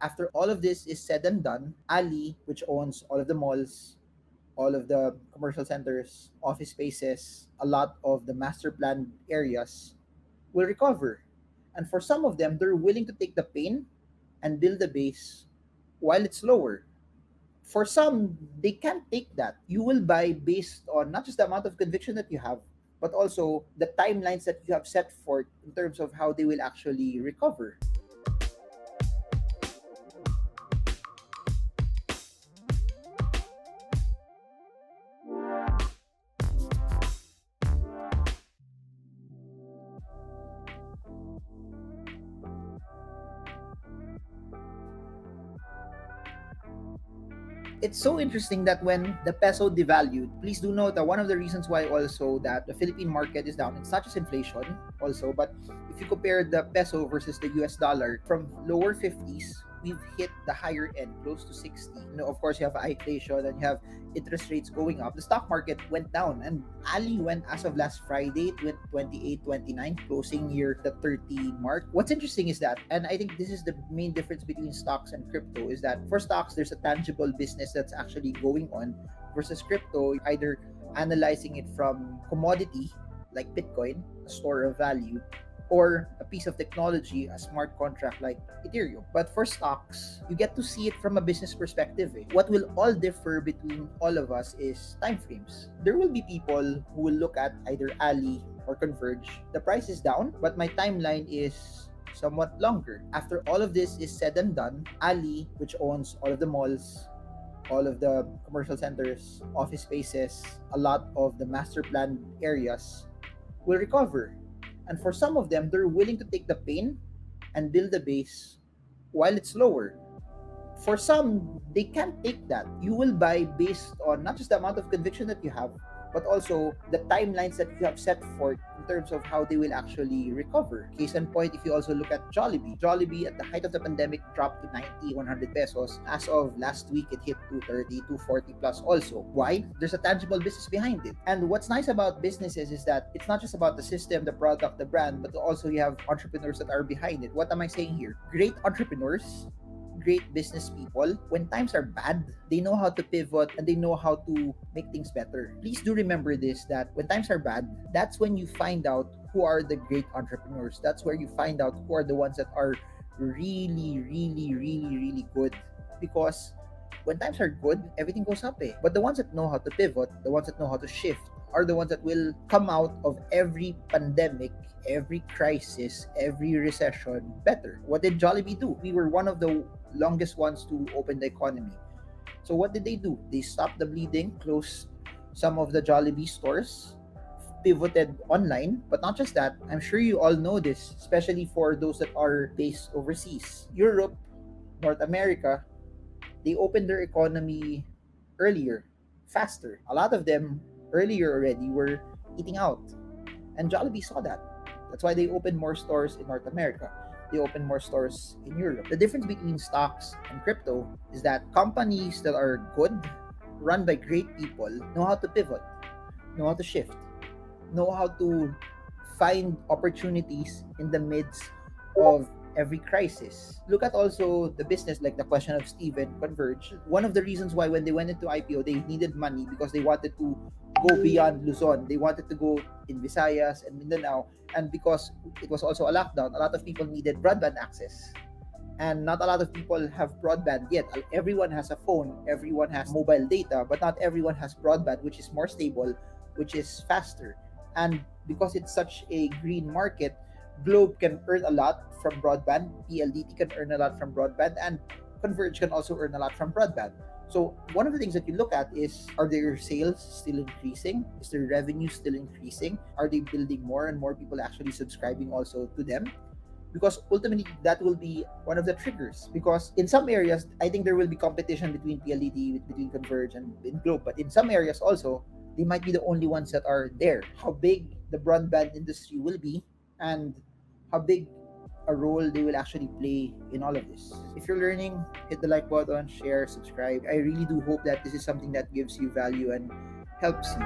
After all of this is said and done, Ali, which owns all of the malls, all of the commercial centers, office spaces, a lot of the master planned areas will recover. And for some of them, they're willing to take the pain and build the base while it's lower. For some, they can't take that. You will buy based on not just the amount of conviction that you have, but also the timelines that you have set forth in terms of how they will actually recover. It's so interesting that when the peso devalued, please do note that one of the reasons why also that the Philippine market is down, it's not just inflation also, but if you compare the peso versus the US dollar from lower 50s, we've hit the higher end, close to 60. Of course, you have high inflation and you have interest rates going up. The stock market went down, and Ali went as of last Friday, it went 28, 29, closing near the 30 mark. What's interesting is that, and I think this is the main difference between stocks and crypto, is that for stocks, there's a tangible business that's actually going on versus crypto, either analyzing it from commodity like Bitcoin, a store of value, or a piece of technology, a smart contract like Ethereum. But for stocks, you get to see it from a business perspective. What will all differ between all of us is time frames. There will be people who will look at either Ali or Converge. The price is down, but my timeline is somewhat longer. After all of this is said and done, Ali, which owns all of the malls, all of the commercial centers, office spaces, a lot of the master planned areas, will recover. And for some of them, they're willing to take the pain and build the base while it's lower. For some, they can't take that. You will buy based on not just the amount of conviction that you have, but also the timelines that you have set forth in terms of how they will actually recover. Case in point, if you also look at Jollibee. Jollibee at the height of the pandemic dropped to 90, 100 pesos. As of last week, it hit 230, 240 plus also. Why? There's a tangible business behind it. And what's nice about businesses is that it's not just about the system, the product, the brand, but also you have entrepreneurs that are behind it. What am I saying here? Great entrepreneurs, great business people, when times are bad, they know how to pivot and they know how to make things better. Please do remember this, that when times are bad, that's when you find out who are the great entrepreneurs. That's where you find out who are the ones that are really good. Because when times are good, everything goes up. But the ones that know how to pivot, the ones that know how to shift, are the ones that will come out of every pandemic, every crisis, every recession better. What did Jollibee do? We were one of the longest ones to open the economy. So what did they do? They stopped the bleeding, closed some of the Jollibee stores, pivoted online. But not just that, I'm sure you all know this, especially for those that are based overseas. Europe, North America, they opened their economy earlier, faster. A lot of them earlier already were eating out. And Jollibee saw that. That's why they opened more stores in North America. They opened more stores in Europe. The difference between stocks and crypto is that companies that are good, run by great people, know how to pivot, know how to shift, know how to find opportunities in the midst of every crisis. Look at also the business, like the question of Steven, Converge. One of the reasons why when they went into IPO, they needed money because they wanted to go beyond Luzon. They wanted to go in Visayas and Mindanao. And because it was also a lockdown, a lot of people needed broadband access. And not a lot of people have broadband yet. Everyone has a phone, everyone has mobile data, but not everyone has broadband, which is more stable, which is faster. And because it's such a green market, Globe can earn a lot from broadband, PLDT can earn a lot from broadband, and Converge can also earn a lot from broadband. So one of the things that you look at is, are their sales still increasing? Is their revenue still increasing? Are they building more and more people actually subscribing also to them? Because ultimately that will be one of the triggers. Because in some areas, I think there will be competition between PLDT, between Converge and in Globe. But in some areas also, they might be the only ones that are there. How big the broadband industry will be and how big a role they will actually play in all of this. If you're learning, hit the like button, share, subscribe. I really do hope that this is something that gives you value and helps you.